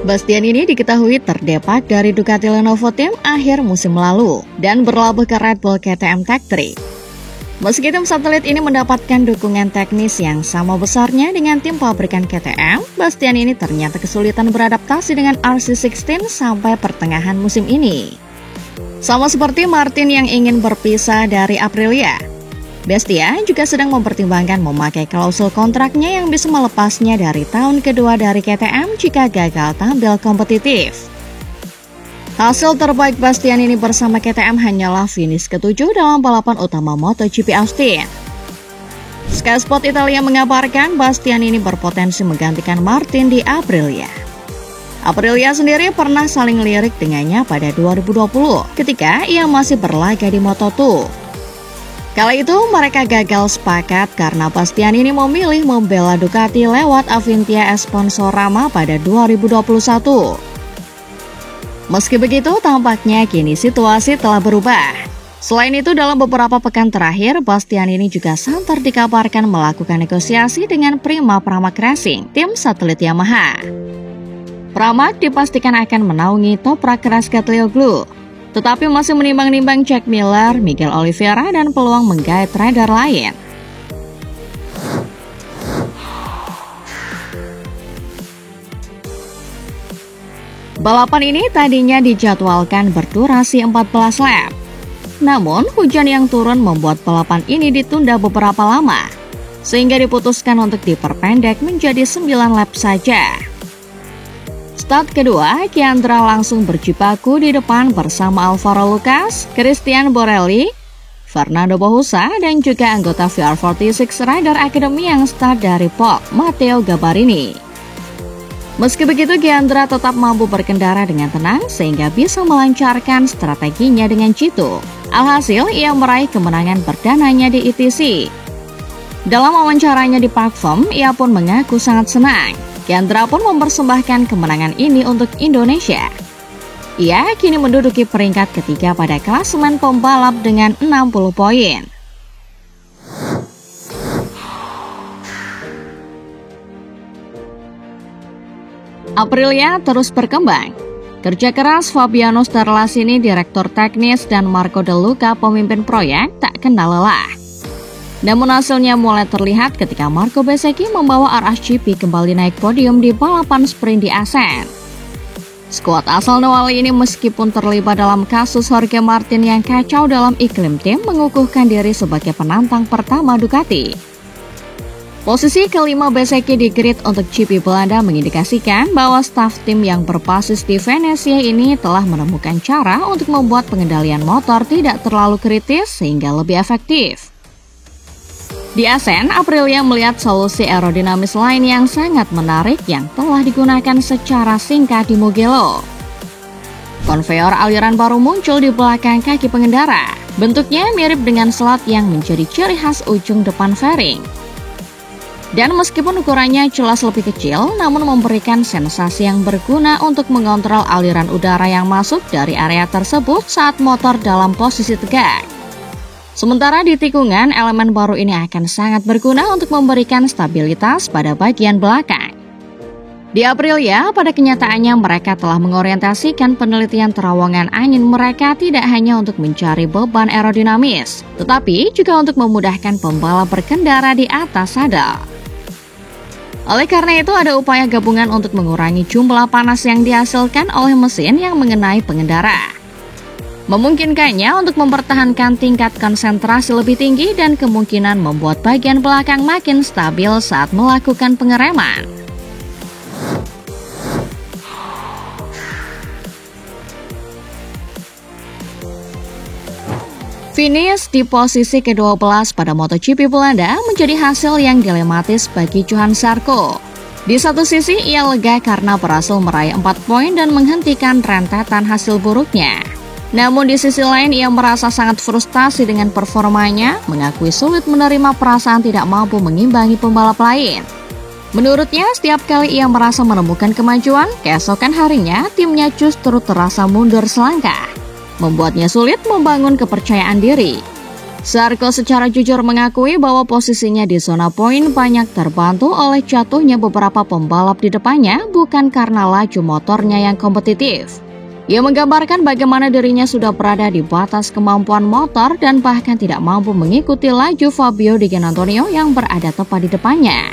Bastian ini diketahui terdepak dari Ducati Lenovo Team akhir musim lalu dan berlabuh ke Red Bull KTM Tech 3. Meski tim satelit ini mendapatkan dukungan teknis yang sama besarnya dengan tim pabrikan KTM, Bastian ini ternyata kesulitan beradaptasi dengan RC16 sampai pertengahan musim ini. Sama seperti Martin yang ingin berpisah dari Aprilia, Bastian juga sedang mempertimbangkan memakai klausul kontraknya yang bisa melepasnya dari tahun kedua dari KTM jika gagal tampil kompetitif. Hasil terbaik Bastian ini bersama KTM hanyalah finish ke-7 dalam balapan utama MotoGP Austin. Sky Sport Italia mengabarkan Bastian ini berpotensi menggantikan Martin di Aprilia. Aprilia sendiri pernah saling lirik dengannya pada 2020 ketika ia masih berlaga di Moto2. Kala itu mereka gagal sepakat karena Bastian ini memilih membela Ducati lewat Avintia Sponsorama pada 2021. Meski begitu, tampaknya kini situasi telah berubah. Selain itu, dalam beberapa pekan terakhir, Bastian ini juga santer dikabarkan melakukan negosiasi dengan Prima Pramac Racing, tim satelit Yamaha. Pramac dipastikan akan menaungi Toprak Razgatlioglu, tetapi masih menimbang-nimbang Jack Miller, Miguel Oliveira, dan peluang menggait rider lain. Balapan ini tadinya dijadwalkan berdurasi 14 lap. Namun, hujan yang turun membuat balapan ini ditunda beberapa lama, sehingga diputuskan untuk diperpendek menjadi 9 lap saja. Start kedua, Chiandra langsung berjibaku di depan bersama Alvaro Lucas, Christian Borelli, Fernando Bahusa, dan juga anggota VR46 Rider Academy yang start dari pole, Matteo Gabarini. Meski begitu, Chiandra tetap mampu berkendara dengan tenang sehingga bisa melancarkan strateginya dengan jitu. Alhasil, ia meraih kemenangan perdananya di ETC. Dalam wawancaranya di Park Farm, ia pun mengaku sangat senang. Chiandra pun mempersembahkan kemenangan ini untuk Indonesia. Ia kini menduduki peringkat ketiga pada klasemen pembalap dengan 60 poin. Aprilia terus berkembang. Kerja keras Fabiano Sterlasini, direktur teknis, dan Marco De Luca, pemimpin proyek, tak kenal lelah. Namun hasilnya mulai terlihat ketika Marco Bezzecchi membawa RSGP kembali naik podium di balapan sprint di Assen. Skuad asal Noali ini meskipun terlibat dalam kasus Jorge Martin yang kacau dalam iklim tim, mengukuhkan diri sebagai penantang pertama Ducati. Posisi kelima Bezzecchi di grid untuk GP Belanda mengindikasikan bahwa staf tim yang berbasis di Venesia ini telah menemukan cara untuk membuat pengendalian motor tidak terlalu kritis sehingga lebih efektif. Di Assen, Aprilia melihat solusi aerodinamis lain yang sangat menarik yang telah digunakan secara singkat di Mugello. Konveyor aliran baru muncul di belakang kaki pengendara. Bentuknya mirip dengan slot yang menjadi ciri khas ujung depan fairing. Dan meskipun ukurannya jelas lebih kecil, namun memberikan sensasi yang berguna untuk mengontrol aliran udara yang masuk dari area tersebut saat motor dalam posisi tegak. Sementara di tikungan, elemen baru ini akan sangat berguna untuk memberikan stabilitas pada bagian belakang. Di Aprilia, pada kenyataannya mereka telah mengorientasikan penelitian terowongan angin mereka tidak hanya untuk mencari beban aerodinamis, tetapi juga untuk memudahkan pembalap berkendara di atas sadel. Oleh karena itu, ada upaya gabungan untuk mengurangi jumlah panas yang dihasilkan oleh mesin yang mengenai pengendara. Memungkinkannya untuk mempertahankan tingkat konsentrasi lebih tinggi dan kemungkinan membuat bagian belakang makin stabil saat melakukan pengereman. Finish di posisi ke-12 pada MotoGP Belanda menjadi hasil yang dilematis bagi Johan Zarco. Di satu sisi, ia lega karena berhasil meraih 4 poin dan menghentikan rentetan hasil buruknya. Namun di sisi lain ia merasa sangat frustasi dengan performanya, mengakui sulit menerima perasaan tidak mampu mengimbangi pembalap lain. Menurutnya, setiap kali ia merasa menemukan kemajuan, keesokan harinya timnya justru terasa mundur selangkah, membuatnya sulit membangun kepercayaan diri. Zarko secara jujur mengakui bahwa posisinya di zona poin banyak terbantu oleh jatuhnya beberapa pembalap di depannya, bukan karena laju motornya yang kompetitif. Ia menggambarkan bagaimana dirinya sudah berada di batas kemampuan motor dan bahkan tidak mampu mengikuti laju Fabio Di Giannantonio yang berada tepat di depannya.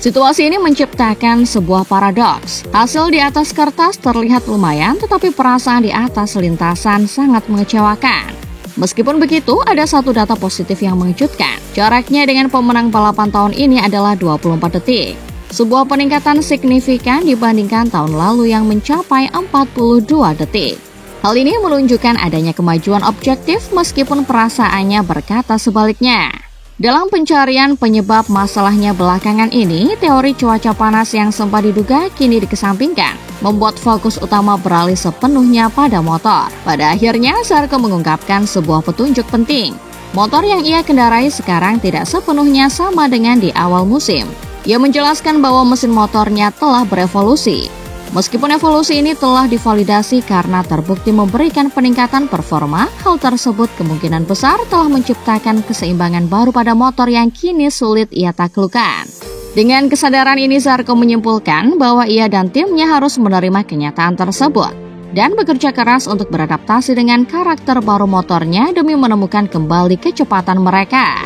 Situasi ini menciptakan sebuah paradoks. Hasil di atas kertas terlihat lumayan, tetapi perasaan di atas lintasan sangat mengecewakan. Meskipun begitu, ada satu data positif yang mengejutkan. Jaraknya dengan pemenang balapan tahun ini adalah 24 detik. Sebuah peningkatan signifikan dibandingkan tahun lalu yang mencapai 42 detik. Hal ini menunjukkan adanya kemajuan objektif meskipun perasaannya berkata sebaliknya. Dalam pencarian penyebab masalahnya belakangan ini, teori cuaca panas yang sempat diduga kini dikesampingkan, membuat fokus utama beralih sepenuhnya pada motor. Pada akhirnya, Zarko mengungkapkan sebuah petunjuk penting. Motor yang ia kendarai sekarang tidak sepenuhnya sama dengan di awal musim. Ia menjelaskan bahwa mesin motornya telah berevolusi. Meskipun evolusi ini telah divalidasi karena terbukti memberikan peningkatan performa, hal tersebut kemungkinan besar telah menciptakan keseimbangan baru pada motor yang kini sulit ia taklukkan. Dengan kesadaran ini, Zarko menyimpulkan bahwa ia dan timnya harus menerima kenyataan tersebut dan bekerja keras untuk beradaptasi dengan karakter baru motornya demi menemukan kembali kecepatan mereka.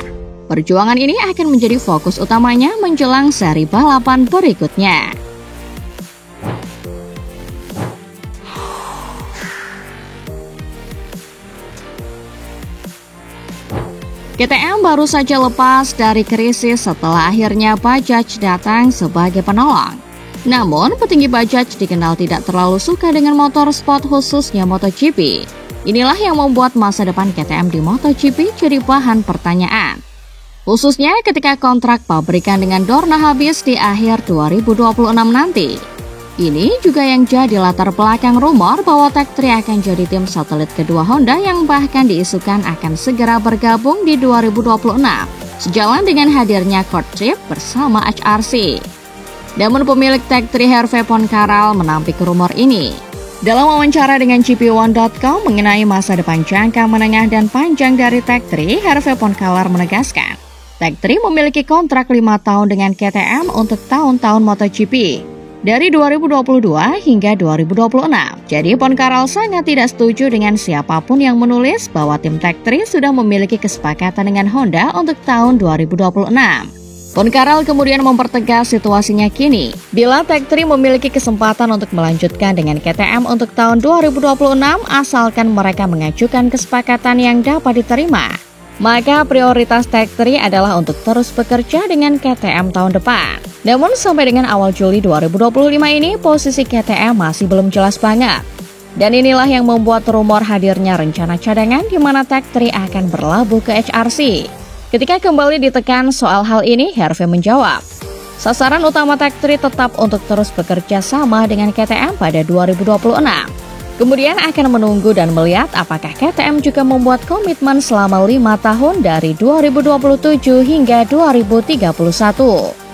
Perjuangan ini akan menjadi fokus utamanya menjelang seri balapan berikutnya. KTM baru saja lepas dari krisis setelah akhirnya Bajaj datang sebagai penolong. Namun, petinggi Bajaj dikenal tidak terlalu suka dengan motor sport khususnya MotoGP. Inilah yang membuat masa depan KTM di MotoGP jadi bahan pertanyaan. Khususnya ketika kontrak pabrikan dengan Dorna habis di akhir 2026 nanti. Ini juga yang jadi latar belakang rumor bahwa Tech3 akan jadi tim satelit kedua Honda yang bahkan diisukan akan segera bergabung di 2026, sejalan dengan hadirnya Kurt Tripp bersama HRC. Namun pemilik Tech3 Hervé Poncharal menampik rumor ini. Dalam wawancara dengan GP1.com mengenai masa depan jangka menengah dan panjang dari Tech3, Hervé Poncharal menegaskan, Tech3 memiliki kontrak 5 tahun dengan KTM untuk tahun-tahun MotoGP. Dari 2022 hingga 2026. Jadi Poncharal sangat tidak setuju dengan siapapun yang menulis bahwa tim Tech3 sudah memiliki kesepakatan dengan Honda untuk tahun 2026. Poncharal kemudian mempertegas situasinya kini. Bila Tech3 memiliki kesempatan untuk melanjutkan dengan KTM untuk tahun 2026 asalkan mereka mengajukan kesepakatan yang dapat diterima, maka prioritas Tech3 adalah untuk terus bekerja dengan KTM tahun depan. Namun sampai dengan awal Juli 2025 ini posisi KTM masih belum jelas banget. Dan inilah yang membuat rumor hadirnya rencana cadangan di mana Tech3 akan berlabuh ke HRC. Ketika kembali ditekan soal hal ini, Hervé menjawab, sasaran utama Tech3 tetap untuk terus bekerja sama dengan KTM pada 2026. Kemudian akan menunggu dan melihat apakah KTM juga membuat komitmen selama 5 tahun dari 2027 hingga 2031.